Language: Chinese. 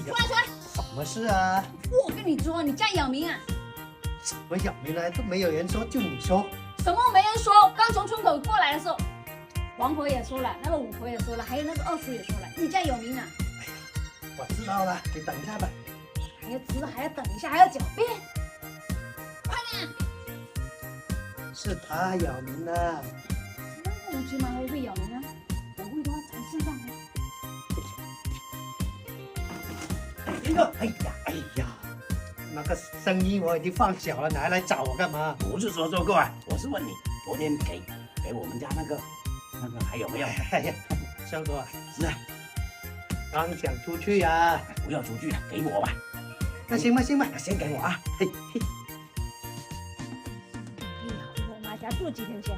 出来出来！什么事啊？我跟你说，你家咬民啊，我咬没来都没有人说，就你说。什么没人说？刚从村口过来的时候，王婆也说了，那个五婆也说了，还有那个二叔也说了，你家有民啊。我知道了，你等一下吧。还要知道，还要等一下，还要狡辩，快点！是他咬民了。那无鸡吗？会咬民啊？我会的话，咱身上呢。一个，哎呀，那个生意我已经放小了，你还来找我干嘛？不是说收购啊，我是问你，昨天给我们家那个还有没有？哎呀，小哥啊，是啊，刚想出去呀。不要出去啊，给我吧。那行吧，行吧，先给我啊。嘿嘿。哎呀，我妈家住几天先。